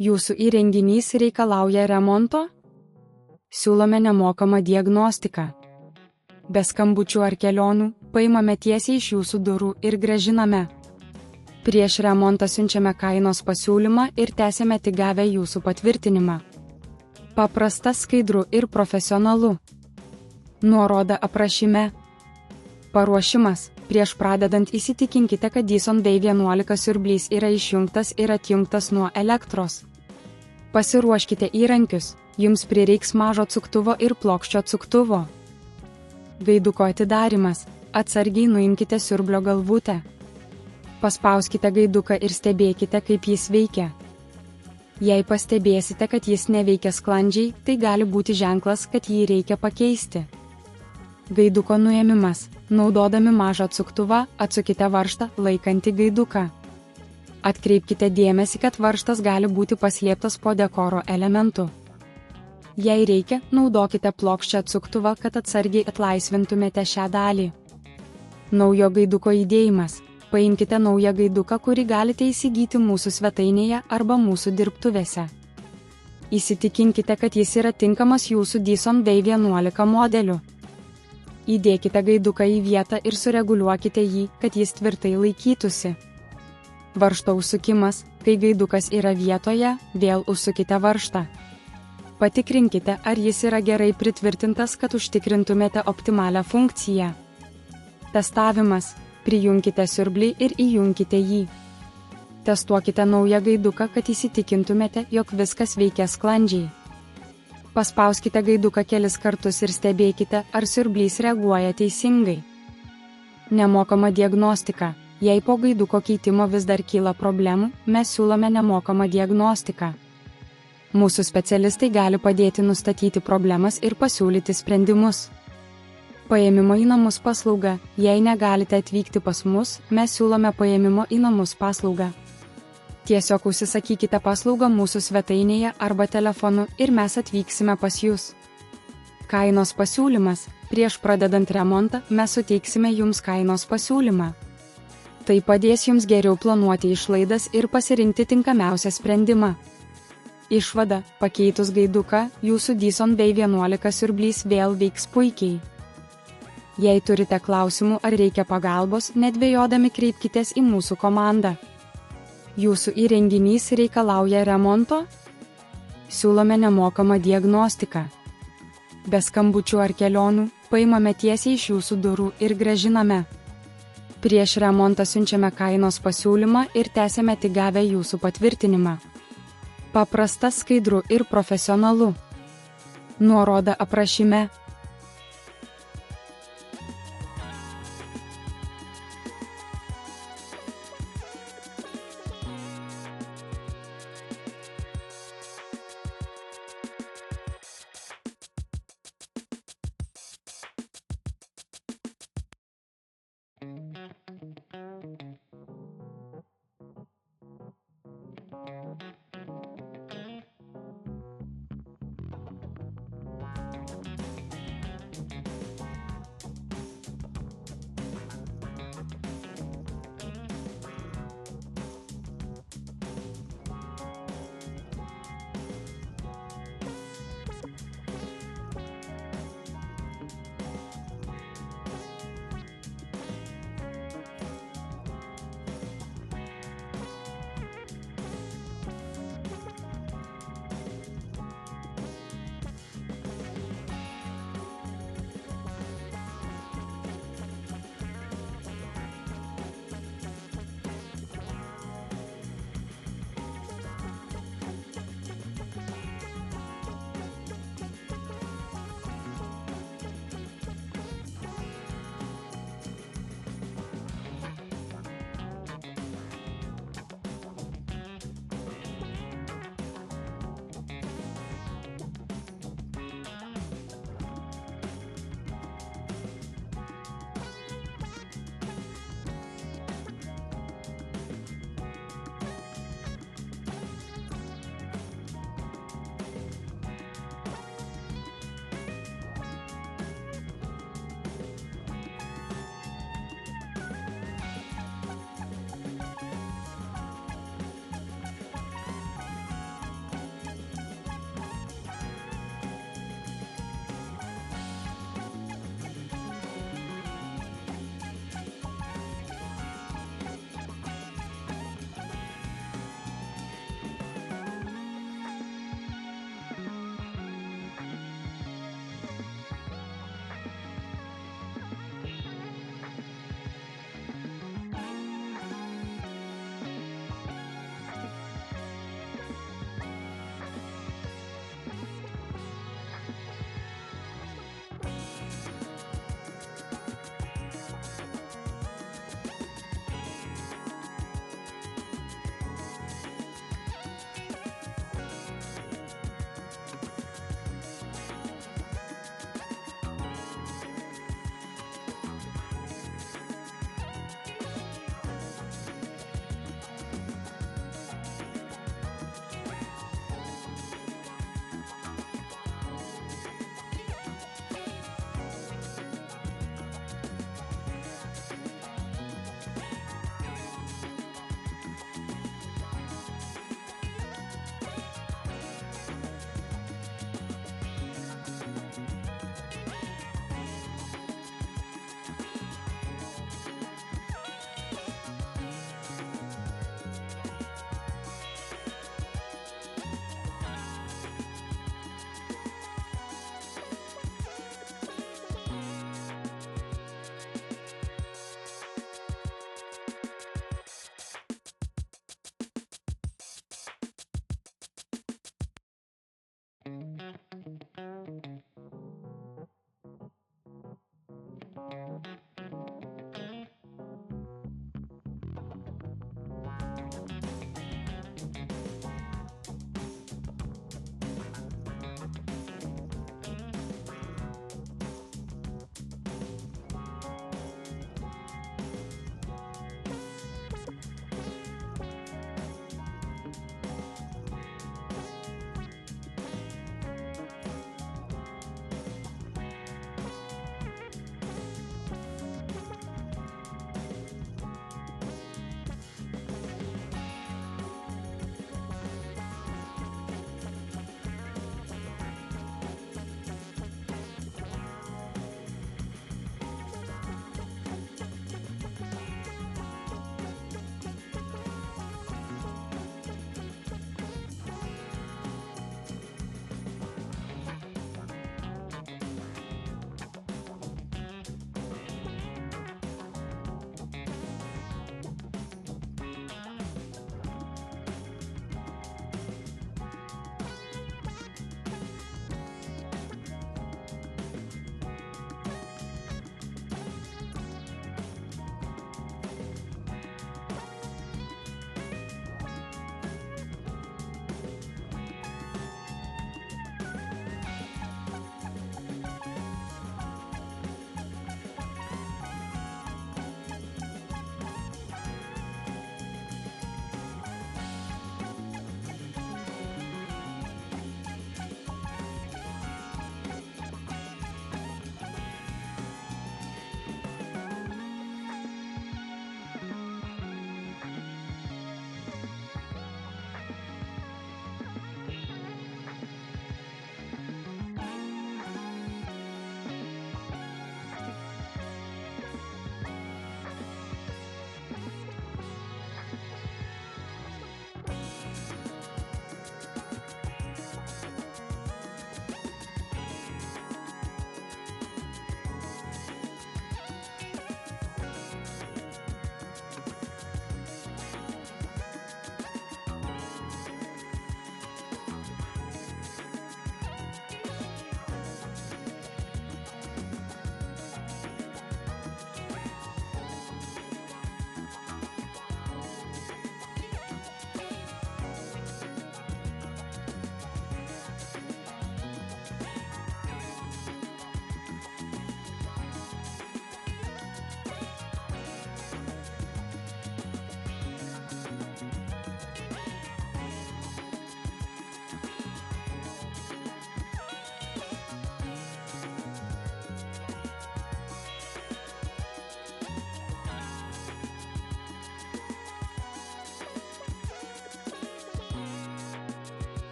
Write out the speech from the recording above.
Jūsų įrenginys reikalauja remonto? Siūlome nemokamą diagnostiką. Be skambučių ar kelionių, paimame tiesiai iš jūsų durų ir grąžiname. Prieš remontą siunčiame kainos pasiūlymą ir tęsiame tik gavę jūsų patvirtinimą. Paprasta, skaidru ir profesionalu. Nuoroda aprašyme. Paruošimas. Prieš pradedant įsitikinkite, kad Dyson V11 siurblys yra išjungtas ir atjungtas nuo elektros. Pasiruoškite įrankius, jums prireiks mažo atsuktuvo ir plokščio atsuktuvo. Gaiduko atidarimas. Atsargiai nuimkite siurblio galvutę. Paspauskite gaiduką ir stebėkite, kaip jis veikia. Jei pastebėsite, kad jis neveikia sklandžiai, tai gali būti ženklas, kad jį reikia pakeisti. Gaiduko nuėmimas. Naudodami mažą atsuktuvą, atsukite varžtą, laikantį gaiduką. Atkreipkite dėmesį, kad varžtas gali būti paslėptas po dekoro elementu. Jei reikia, naudokite plokščią atsuktuvą, kad atsargiai atlaisvintumėte šią dalį. Naujo gaiduko įdėjimas. Paimkite naują gaiduką, kurį galite įsigyti mūsų svetainėje arba mūsų dirbtuvėse. Įsitikinkite, kad jis yra tinkamas jūsų Dyson V11 modeliu. Įdėkite gaiduką į vietą ir sureguliuokite jį, kad jis tvirtai laikytųsi. Varžto užsukimas. Kai gaidukas yra vietoje, vėl užsukite varžtą. Patikrinkite, ar jis yra gerai pritvirtintas, kad užtikrintumėte optimalią funkciją. Testavimas. Prijunkite siurblį ir įjunkite jį. Testuokite naują gaiduką, kad įsitikintumėte, jog viskas veikia sklandžiai. Paspauskite gaiduką kelis kartus ir stebėkite, ar siurblys reaguoja teisingai. Nemokama diagnostika. Jei po gaiduko keitimo vis dar kyla problemų, mes siūlome nemokamą diagnostiką. Mūsų specialistai gali padėti nustatyti problemas ir pasiūlyti sprendimus. Paėmimo į namus paslauga. Jei negalite atvykti pas mus, mes siūlome paėmimo į namus paslaugą. Tiesiog užsisakykite paslaugą mūsų svetainėje arba telefonu ir mes atvyksime pas jūs. Kainos pasiūlymas. Prieš pradedant remontą mes suteiksime jums kainos pasiūlymą. Tai padės jums geriau planuoti išlaidas ir pasirinkti tinkamiausią sprendimą. Išvada. Pakeitus gaiduką, jūsų Dyson V11 siurblys vėl veiks puikiai. Jei turite klausimų ar reikia pagalbos, nedvejodami kreipkitės į mūsų komandą. Jūsų įrenginys reikalauja remonto? Siūlome nemokamą diagnostiką. Be skambučių ar kelionių, paimame tiesiai iš jūsų durų ir grąžiname. Prieš remontą siunčiame kainos pasiūlymą ir tęsiame tik gavę jūsų patvirtinimą. Paprasta, skaidru ir profesionalu. Nuoroda aprašyme.